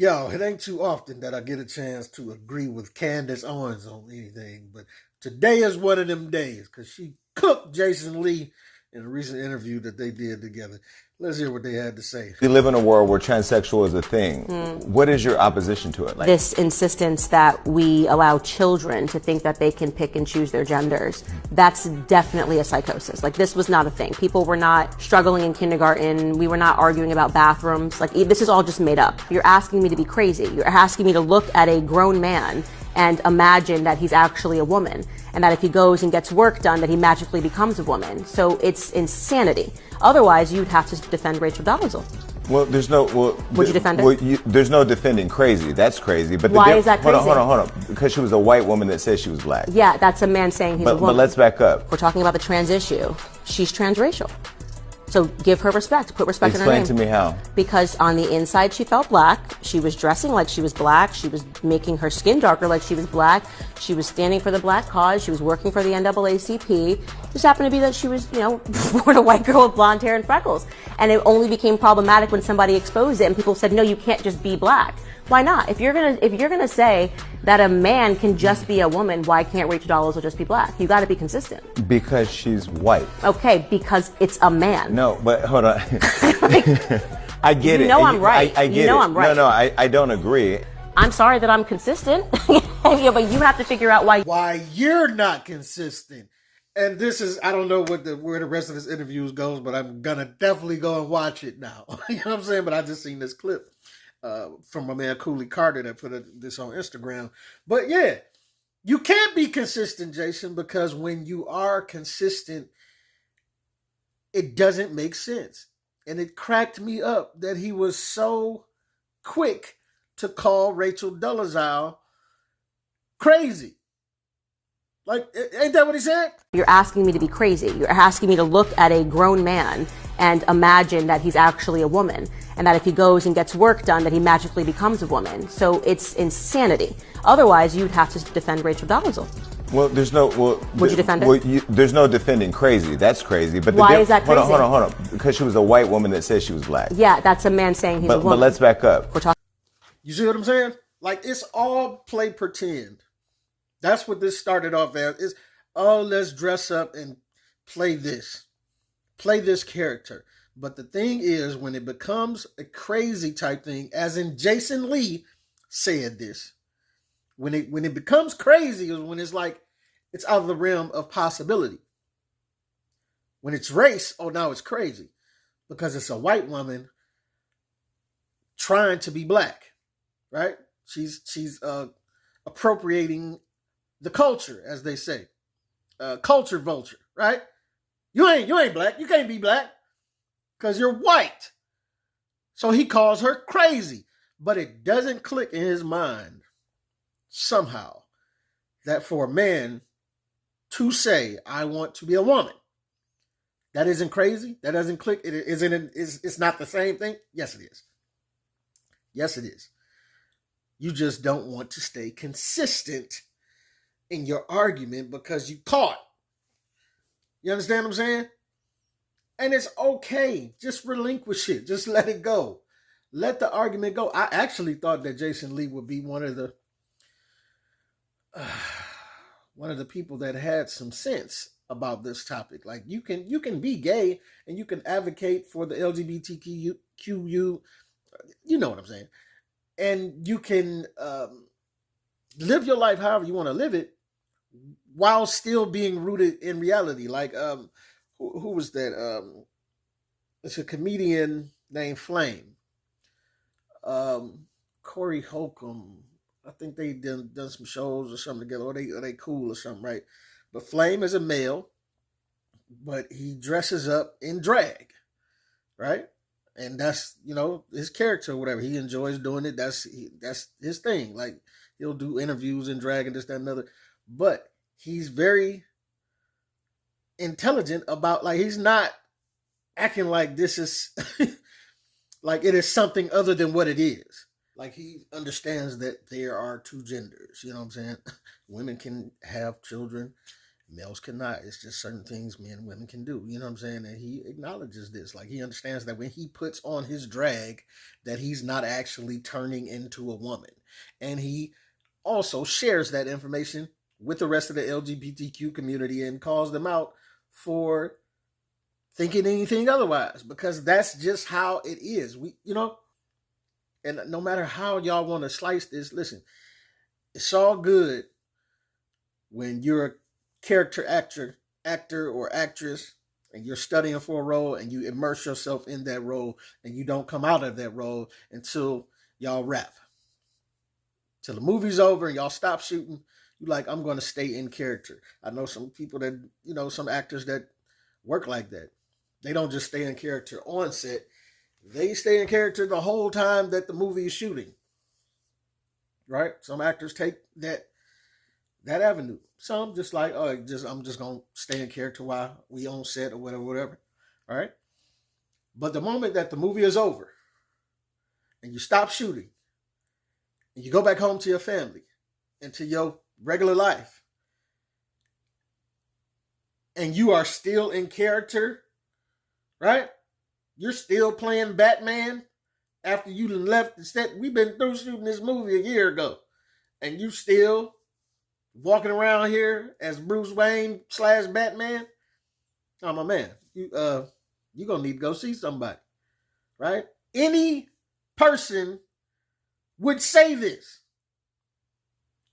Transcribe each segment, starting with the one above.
Yo, it ain't too often that I get a chance to agree with Candice Owens on anything, but today is one of them days because she cooked Jason Lee in a recent interview that they did together. Let's hear what they had to say. We live in a world where transsexual is a thing. What is your opposition to it? This insistence that we allow children to think that they can pick and choose their genders, that's definitely a psychosis. Like, this was not a thing. People were not struggling in kindergarten. We were not arguing about bathrooms. Like, this is all just made up. You're asking me to be crazy. You're asking me to look at a grown man and imagine that he's actually a woman, and that if he goes and gets work done, that he magically becomes a woman. So it's insanity. Otherwise, you'd have to defend Rachel Dolezol. Well, there's no. Would you defend her? Well, there's no defending crazy. That's crazy. But why is that crazy? Hold on. Because she was a white woman that said she was black. Yeah, that's a man saying he's a woman. But let's back up. We're talking about the trans issue. She's transracial. So give her respect. Put respect in her name. Explain to me how. Because on the inside she felt black. She was dressing like she was black. She was making her skin darker like she was black. She was standing for the black cause. She was working for the NAACP. It just happened to be that she was, born a white girl with blonde hair and freckles. And it only became problematic when somebody exposed it and people said, no, you can't just be black. Why not? If you're gonna say that a man can just be a woman, why can't Rachel Dolezal just be black? You got to be consistent. Because she's white. Okay, because it's a man. No, but hold on. I get it. I'm right. I get it. I'm right. No, I don't agree. I'm sorry that I'm consistent. Yeah, but you have to figure out why you're not consistent. And this is, I don't know where the rest of this interview goes, but I'm gonna definitely go and watch it now. You know what I'm saying? But I just seen this clip from my man Cooley Carter that put this on Instagram. But yeah, you can't be consistent, Jason, because when you are consistent, it doesn't make sense. And it cracked me up that he was so quick to call Rachel Dolezal crazy. Like, ain't that what he said? You're asking me to be crazy. You're asking me to look at a grown man and imagine that he's actually a woman, and that if he goes and gets work done, that he magically becomes a woman. So it's insanity. Otherwise, you'd have to defend Rachel Dolezal. Well, there's no. Would you defend her? There's no defending crazy. That's crazy. But why is that crazy? Hold on. Because she was a white woman that said she was black. Yeah, that's a man saying he's a woman. But let's back up. You see what I'm saying? Like, it's all play pretend. That's what this started off as. Is, let's dress up and play this character. But the thing is, when it becomes a crazy type thing, as in Jason Lee said this, when it becomes crazy is when it's like it's out of the realm of possibility. When it's race, now it's crazy because it's a white woman trying to be black, right? She's appropriating the culture, as they say, culture vulture, right? You ain't black. You can't be black because you're white. So he calls her crazy, but it doesn't click in his mind somehow that for a man to say, I want to be a woman, that isn't crazy. That doesn't click. It's not the same thing. Yes, it is. Yes, it is. You just don't want to stay consistent in your argument because you caught. You understand what I'm saying? And it's okay. Just relinquish it. Just let it go. Let the argument go. I actually thought that Jason Lee would be one of the people that had some sense about this topic. Like, you can be gay and you can advocate for the LGBTQ, you know what I'm saying? And you can live your life however you want to live it while still being rooted in reality. Like, who was that? It's a comedian named Flame. Corey Holcomb. I think they done some shows or something together, or they cool or something, right? But Flame is a male, but he dresses up in drag, right? And that's, his character or whatever. He enjoys doing it. That's his thing. Like, he'll do interviews in drag and this, that, and other. But he's very intelligent about, like, he's not acting like this is like it is something other than what it is. Like, he understands that there are two genders. You know what I'm saying? Women can have children. Males cannot. It's just certain things men and women can do. You know what I'm saying? And he acknowledges this. Like, he understands that when he puts on his drag, that he's not actually turning into a woman. And he also shares that information with the rest of the LGBTQ community and calls them out for thinking anything otherwise, because that's just how it is. And no matter how y'all want to slice this, listen, it's all good when you're a character actor or actress, and you're studying for a role and you immerse yourself in that role and you don't come out of that role until y'all wrap. Till the movie's over and y'all stop shooting, you're like, I'm going to stay in character. I know some people that, some actors that work like that. They don't just stay in character on set. They stay in character the whole time that the movie is shooting. Right? Some actors take that avenue. Some just like, I'm just gonna stay in character while we on set or whatever. All right. But the moment that the movie is over and you stop shooting and you go back home to your family and to your regular life, and you are still in character, right? You're still playing Batman after you left the set. We've been through shooting this movie a year ago, and you still walking around here as Bruce Wayne / Batman. Oh, my man, you're going to need to go see somebody, right? Any person would say this,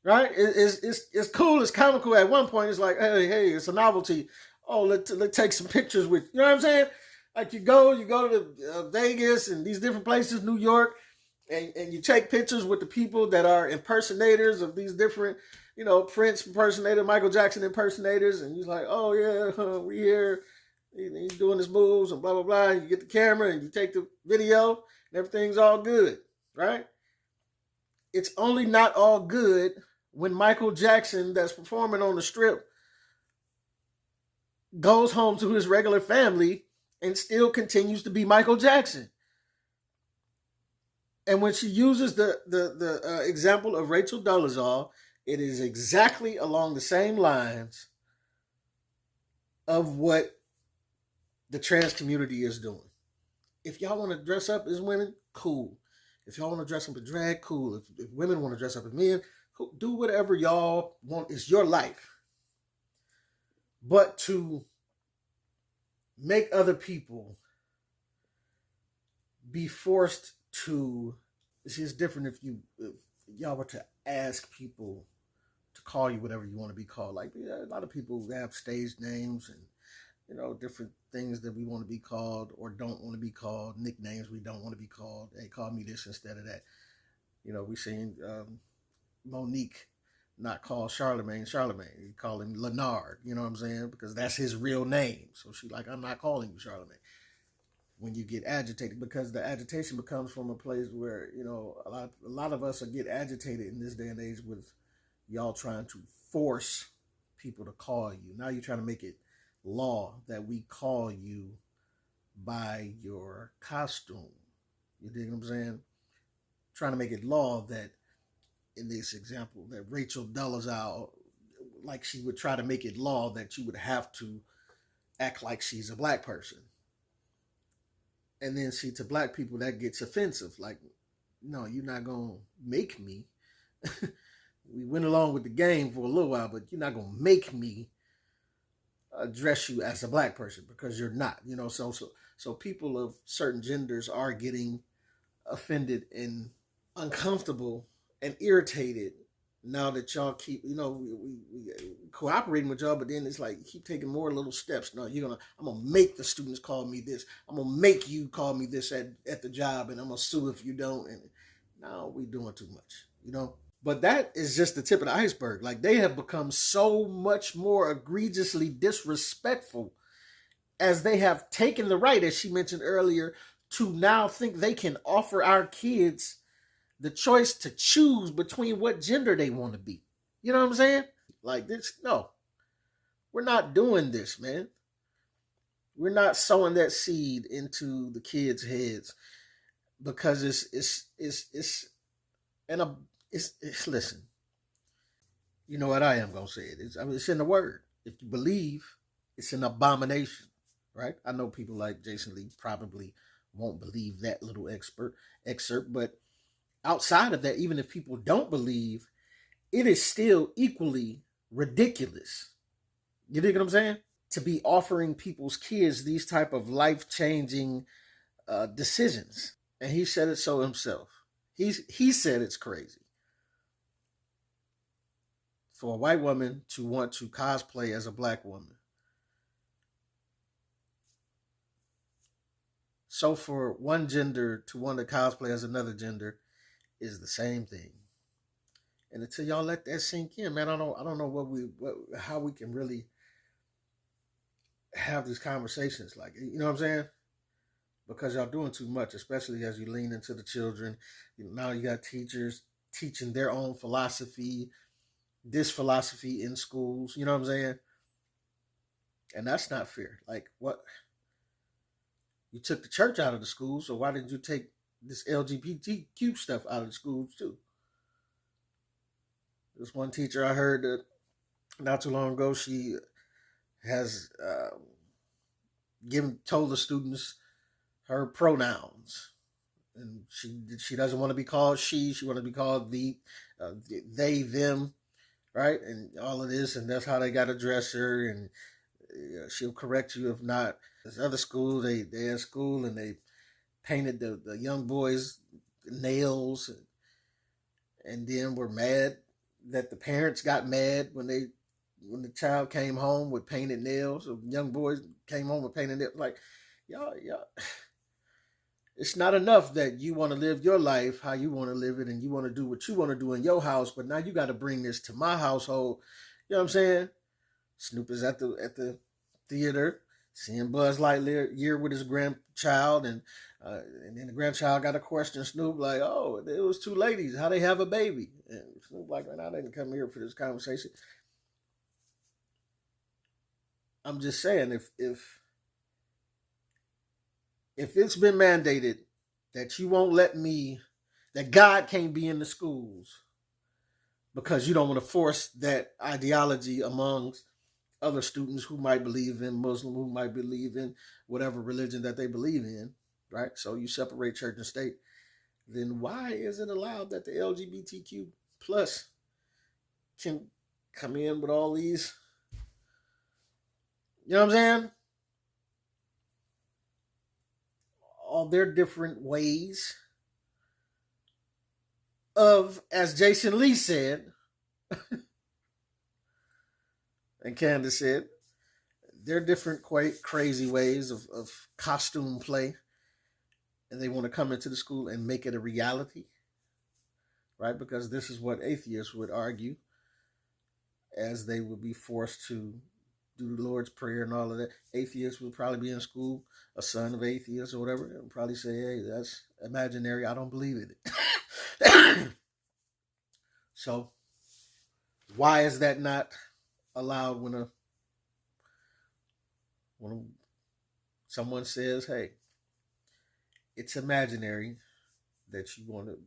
right? It's cool, it's comical. At one point, it's like, hey, it's a novelty. Oh, let's take some pictures with you. You know what I'm saying? Like, you go to Vegas and these different places, New York, and you take pictures with the people that are impersonators of these different, Prince impersonator, Michael Jackson impersonators, and you're like, oh yeah, we here, he's doing his moves and blah, blah, blah. And you get the camera and you take the video and everything's all good, right? It's only not all good when Michael Jackson, that's performing on the Strip, goes home to his regular family and still continues to be Michael Jackson. And when she uses the example of Rachel Dolezol, it is exactly along the same lines of what the trans community is doing. If y'all want to dress up as women, cool. If y'all want to dress up as drag, cool. If women want to dress up as men, cool. Do whatever y'all want. It's your life. But to make other people be forced to, it's just different if y'all were to ask people to call you whatever you want to be called. Like, a lot of people have stage names and, different things that we want to be called or don't want to be called, nicknames we don't want to be called. Hey, call me this instead of that. We seen Monique not call Charlemagne. You call him Leonard, you know what I'm saying? Because that's his real name. So she like, I'm not calling you Charlemagne. When you get agitated, because the agitation becomes from a place where, a lot of us get agitated in this day and age with y'all trying to force people to call you. Now you're trying to make it law that we call you by your costume. You dig what I'm saying? Trying to make it law that, in this example, that Rachel Dolezol, like she would try to make it law that you would have to act like she's a black person. And then see, to black people, that gets offensive. Like, no, you're not going to make me. We went along with the game for a little while, but you're not going to make me address you as a black person, because you're not, so people of certain genders are getting offended and uncomfortable and irritated now that y'all keep, we cooperating with y'all, but then it's like, you keep taking more little steps. No, I'm going to make the students call me this. I'm going to make you call me this at the job, and I'm going to sue if you don't. And now we doing too much, But that is just the tip of the iceberg. Like, they have become so much more egregiously disrespectful as they have taken the right, as she mentioned earlier, to now think they can offer our kids the choice to choose between what gender they want to be. You know what I'm saying? Like, this, no. We're not doing this, man. We're not sowing that seed into the kids' heads, because it's listen. You know what? I am going to say it. It's in the word. If you believe, it's an abomination, right? I know people like Jason Lee probably won't believe that little excerpt, but outside of that, even if people don't believe, it is still equally ridiculous. You dig what I'm saying? To be offering people's kids these type of life-changing decisions. And he said it so himself. He said it's crazy for a white woman to want to cosplay as a black woman. So for one gender to want to cosplay as another gender is the same thing. And until y'all let that sink in, man, I don't know how we can really have these conversations. Like, you know what I'm saying? Because y'all doing too much, especially as you lean into the children. Now you got teachers teaching their own philosophy, this philosophy in schools. You know what I'm saying? And that's not fair. Like, what? You took the church out of the schools, so why didn't you take this LGBTQ stuff out of the schools too? There's one teacher I heard that not too long ago, she has told the students her pronouns, and she doesn't want to be called she want to be called they, them, right? And all of this, and that's how they got to dress her, and she'll correct you if not. This other school, they at school and they painted the young boys' nails, and then were mad that the parents got mad when the child came home with painted nails, or young boys came home with painted nails. Like, y'all, it's not enough that you want to live your life how you want to live it, and you want to do what you want to do in your house, but now you got to bring this to my household. You know what I'm saying? Snoop is at the theater seeing Buzz Lightyear with his grandchild, and then the grandchild got to question Snoop like, "Oh, it was two ladies. How they have a baby?" And Snoop like, "Man, I didn't come here for this conversation." I'm just saying, if it's been mandated that you won't let me, that God can't be in the schools because you don't want to force that ideology amongst other students who might believe in Muslim, who might believe in whatever religion that they believe in, right? So you separate church and state. Then why is it allowed that the LGBTQ plus can come in with all these, you know what I'm saying? All their different ways of, as Jason Lee said, and Candace said, they're different, quite crazy ways of costume play. And they want to come into the school and make it a reality, right? Because this is what atheists would argue, as they would be forced to do the Lord's Prayer and all of that. Atheists would probably be in school, a son of atheists or whatever, and probably say, "Hey, that's imaginary. I don't believe in it." So why is that not allowed when someone says, "Hey, it's imaginary that you want to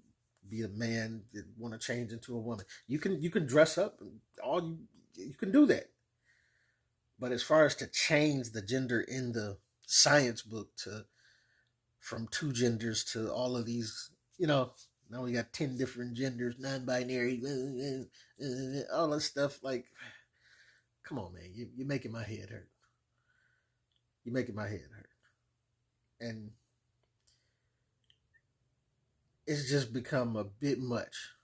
be a man that want to change into a woman"? You can dress up, and you can do that. But as far as to change the gender in the science book from two genders to all of these, now we got 10 different genders, non-binary, all that stuff. Like, come on, man, you're making my head hurt. You're making my head hurt. And it's just become a bit much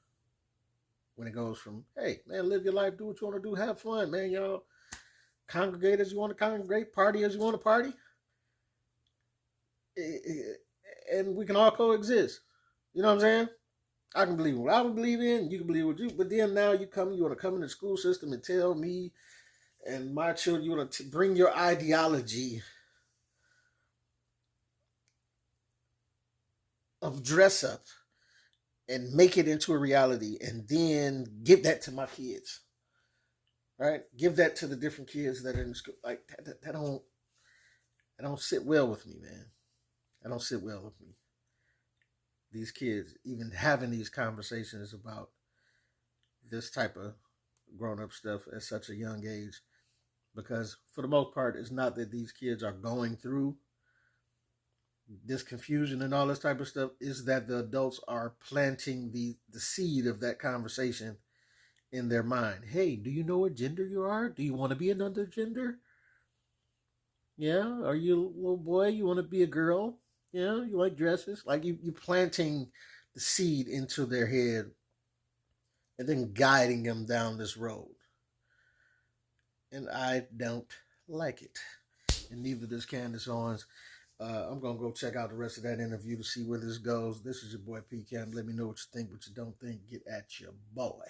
when it goes from, "Hey, man, live your life, do what you want to do, have fun, man, y'all. Congregate as you want to congregate, party as you want to party, and we can all coexist." You know what I'm saying? I can believe what I would believe in, you can believe what you, but then now you want to come in the school system and tell me and my children, you want to bring your ideology of dress up and make it into a reality, and then give that to my kids. Right? Give that to the different kids that are in school. Like, that don't sit well with me, man. That don't sit well with me. These kids even having these conversations about this type of grown-up stuff at such a young age Because for the most part, it's not that these kids are going through this confusion and all this type of stuff. Is that the adults are planting the seed of that conversation in their mind. Hey, do you know what gender you are? Do you want to be another gender? Yeah. Are you a little boy? You want to be a girl? Yeah. You like dresses? Like you planting the seed into their head and then guiding them down this road. And I don't like it. And neither does Candice Owens. I'm going to go check out the rest of that interview to see where this goes. This is your boy P. Cam. Let me know what you think, what you don't think. Get at your boy.